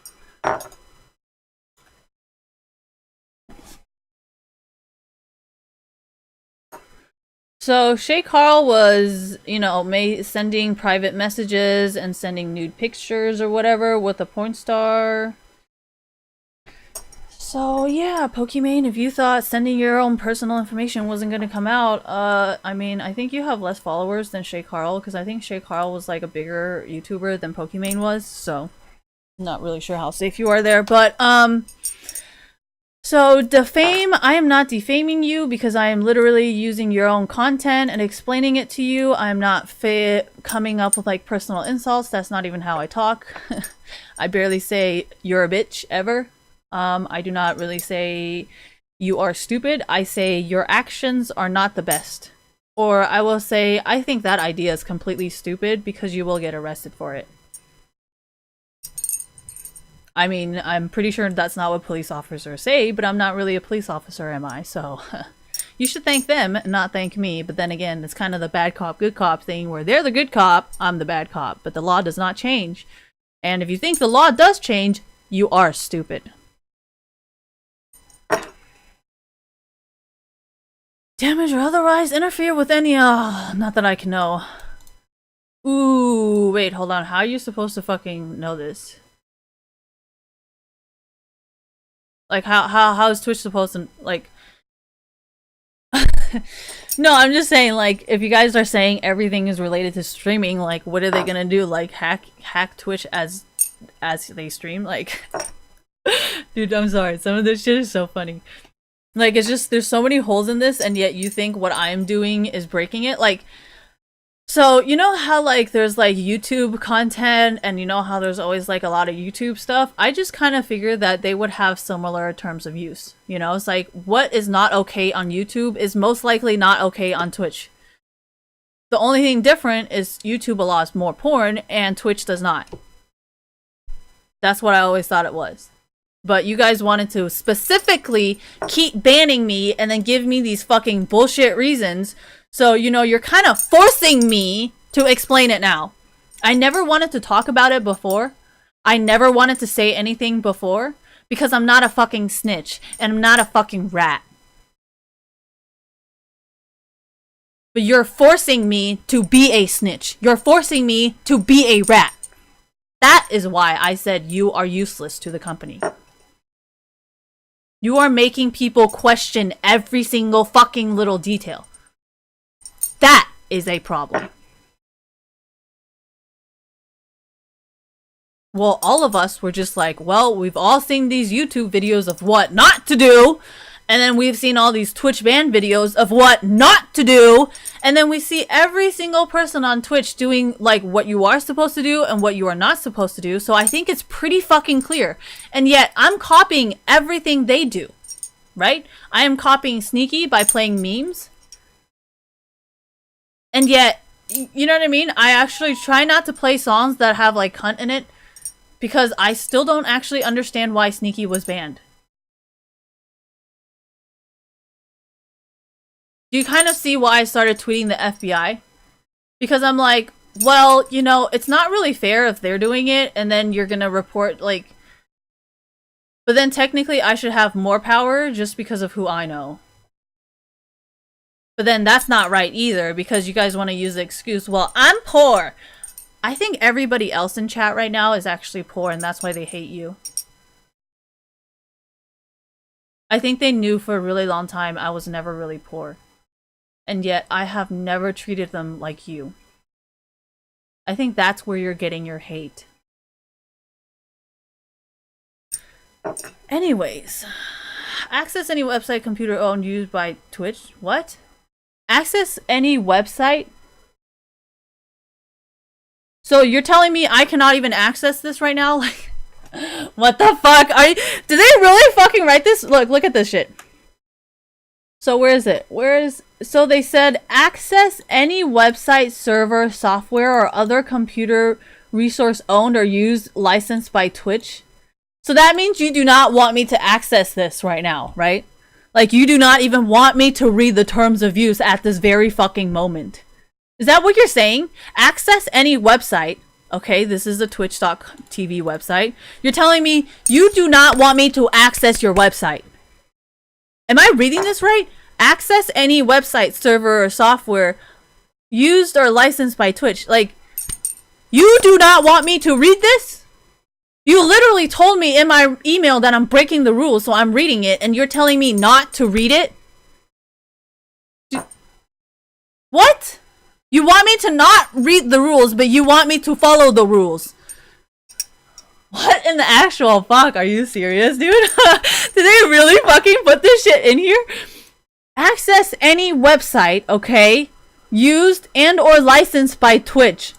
So, Shay Carl was, you know, sending private messages and sending nude pictures or whatever with a porn star. So, yeah, Pokimane, if you thought sending your own personal information wasn't going to come out, I mean, I think you have less followers than Shay Carl, because I think Shay Carl was, like, a bigger YouTuber than Pokimane was, so not really sure how safe you are there, but, so, defame, I am not defaming you because I am literally using your own content and explaining it to you. I'm not coming up with, like, personal insults. That's not even how I talk. I barely say, you're a bitch, ever. I do not really say, you are stupid. I say, your actions are not the best. Or I will say, I think that idea is completely stupid because you will get arrested for it. I mean, I'm pretty sure that's not what police officers say, but I'm not really a police officer, am I? So, you should thank them, not thank me. But then again, it's kind of the bad cop, good cop thing where they're the good cop, I'm the bad cop. But the law does not change. And if you think the law does change, you are stupid. Damage or otherwise interfere with any, not that I can know. Ooh, wait, hold on. How are you supposed to fucking know this? Like, how is Twitch supposed to, like... No, I'm just saying, like, if you guys are saying everything is related to streaming, like, what are they gonna do? Like, hack Twitch as they stream? Like... Dude, I'm sorry. Some of this shit is so funny. Like, it's just, there's so many holes in this, and yet you think what I'm doing is breaking it. Like, So, you know how, like, there's, like, YouTube content, and you know how there's always, like, a lot of YouTube stuff? I just kind of figured that they would have similar terms of use. You know, it's like, what is not okay on YouTube is most likely not okay on Twitch. The only thing different is YouTube allows more porn, and Twitch does not. That's what I always thought it was. But you guys wanted to specifically keep banning me and then give me these fucking bullshit reasons. So, you know, you're kind of forcing me to explain it now. I never wanted to talk about it before. I never wanted to say anything before. Because I'm not a fucking snitch. And I'm not a fucking rat. But you're forcing me to be a snitch. You're forcing me to be a rat. That is why I said you are useless to the company. You are making people question every single fucking little detail. That is a problem. Well, all of us were just like, well, we've all seen these YouTube videos of what not to do. And then we've seen all these Twitch ban videos of what not to do. And then we see every single person on Twitch doing like what you are supposed to do and what you are not supposed to do. So I think it's pretty fucking clear. And yet I'm copying everything they do, right? I am copying Sneaky by playing memes. And yet, you know what I mean? I actually try not to play songs that have like cunt in it because I still don't actually understand why Sneaky was banned. Do you kind of see why I started tweeting the FBI? Because I'm like, well, you know, it's not really fair if they're doing it and then you're gonna report, like... But then technically I should have more power just because of who I know. But then that's not right either because you guys want to use the excuse, well, I'm poor! I think everybody else in chat right now is actually poor and that's why they hate you. I think they knew for a really long time I was never really poor. And yet, I have never treated them like you. I think that's where you're getting your hate. Anyways. Access any website, computer owned, used by Twitch. What? Access any website? So you're telling me I cannot even access this right now? Like, what the fuck? Did they really fucking write this? Look at this shit. So where is it? So they said access any website, server, software, or other computer resource owned or used licensed by Twitch. So that means you do not want me to access this right now, right? Like you do not even want me to read the terms of use at this very fucking moment. Is that what you're saying? Access any website. Okay, this is a twitch.tv website. You're telling me you do not want me to access your website. Am I reading this right? Access any website, server, or software used or licensed by Twitch. Like, you do not want me to read this? You literally told me in my email that I'm breaking the rules, so I'm reading it, and you're telling me not to read it? What? You want me to not read the rules, but you want me to follow the rules? What in the actual fuck? Are you serious, dude? Did they really fucking put this shit in here? Access any website, okay, used and or licensed by Twitch.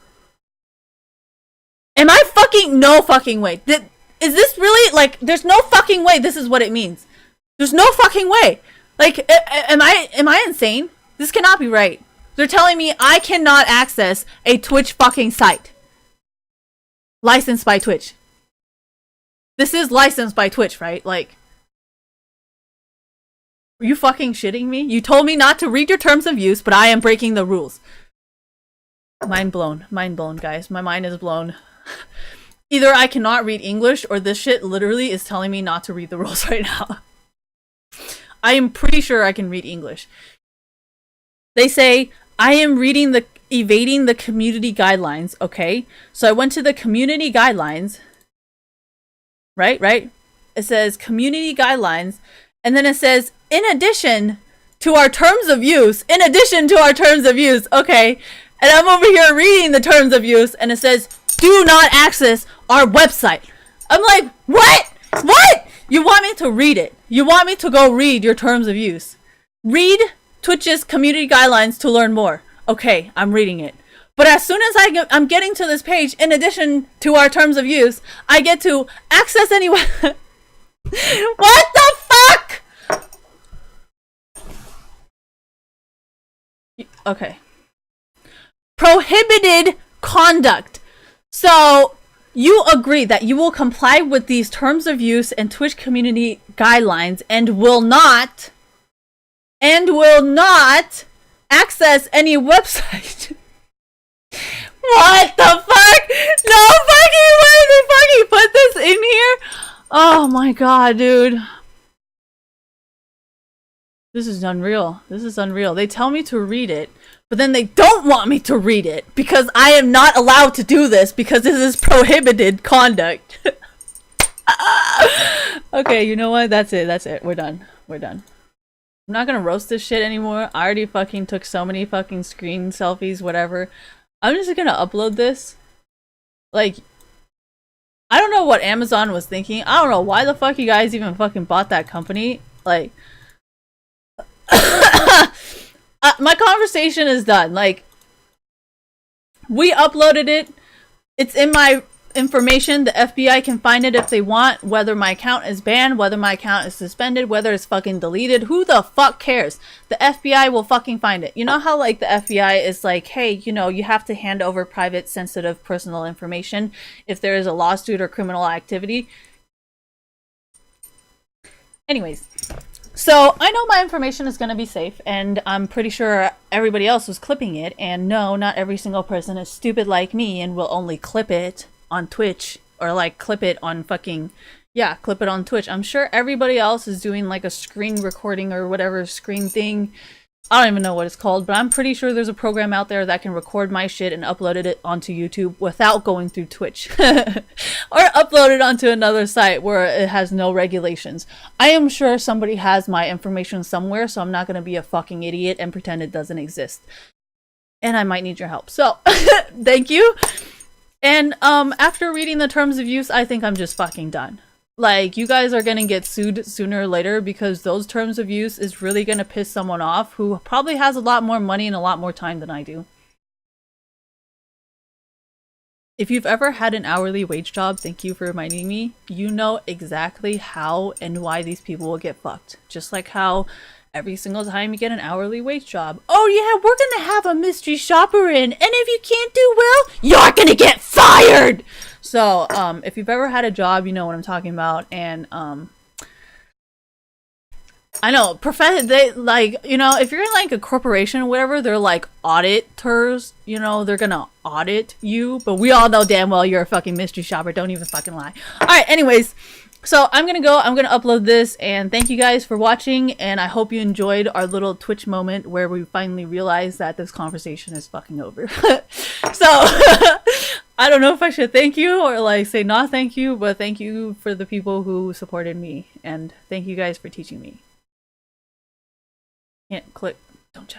Am I fucking... No fucking way. Is this really, like, there's no fucking way this is what it means. There's no fucking way. Like, am I insane? This cannot be right. They're telling me I cannot access a Twitch fucking site. Licensed by Twitch. This is licensed by Twitch, right? Like, are you fucking shitting me? You told me not to read your terms of use, but I am breaking the rules. Mind blown. Mind blown, guys. My mind is blown. Either I cannot read English, or this shit literally is telling me not to read the rules right now. I am pretty sure I can read English. They say, I am evading the community guidelines, okay? So I went to the community guidelines... Right? It says community guidelines, and then it says, in addition to our terms of use, okay? And I'm over here reading the terms of use, and it says, do not access our website. I'm like, what? What? You want me to read it. You want me to go read your terms of use. Read Twitch's community guidelines to learn more. Okay, I'm reading it. But as soon as I'm getting to this page, in addition to our terms of use, I get to access any what the fuck? Okay. Prohibited conduct. So you agree that you will comply with these terms of use and Twitch community guidelines and will not access any website. What the fuck? No fucking way they fucking put this in here? Oh my god, dude. This is unreal. This is unreal. They tell me to read it, but then they don't want me to read it because I am not allowed to do this because this is prohibited conduct. Okay, you know what? That's it. That's it. We're done. We're done. I'm not gonna roast this shit anymore. I already fucking took so many fucking screen selfies, whatever. I'm just gonna upload this. Like, I don't know what Amazon was thinking. I don't know why the fuck you guys even fucking bought that company. Like, my conversation is done. Like, we uploaded it. It's in my information. The FBI can find it if they want. Whether my account is banned, whether my account is suspended, whether it's fucking deleted. Who the fuck cares? The FBI will fucking find it. You know how, like, the FBI is like, hey, you know, you have to hand over private, sensitive, personal information if there is a lawsuit or criminal activity. Anyways. So, I know my information is going to be safe, and I'm pretty sure everybody else was clipping it, and no, not every single person is stupid like me and will only clip it on Twitch, or like clip it on fucking, yeah, clip it on Twitch. I'm sure everybody else is doing like a screen recording or whatever screen thing. I don't even know what it's called, but I'm pretty sure there's a program out there that can record my shit and upload it onto YouTube without going through Twitch. Or upload it onto another site where it has no regulations. I am sure somebody has my information somewhere, so I'm not going to be a fucking idiot and pretend it doesn't exist. And I might need your help. So, thank you. And after reading the terms of use, I think I'm just fucking done. Like, you guys are gonna get sued sooner or later because those terms of use is really gonna piss someone off who probably has a lot more money and a lot more time than I do. If you've ever had an hourly wage job, thank you for reminding me, you know exactly how and why these people will get fucked. Just like how every single time you get an hourly wage job, oh yeah, we're gonna have a mystery shopper in, and if you can't do well, you're gonna get fired! So, if you've ever had a job, you know what I'm talking about, and, I know, they, like, you know, if you're in, like, a corporation or whatever, they're, like, auditors, you know, they're gonna audit you, but we all know damn well you're a fucking mystery shopper, don't even fucking lie. Alright, anyways, so I'm gonna go, I'm gonna upload this, and thank you guys for watching, and I hope you enjoyed our little Twitch moment where we finally realized that this conversation is fucking over. So, I don't know if I should thank you or like say not thank you, but thank you for the people who supported me, and thank you guys for teaching me. Can't click, don't judge.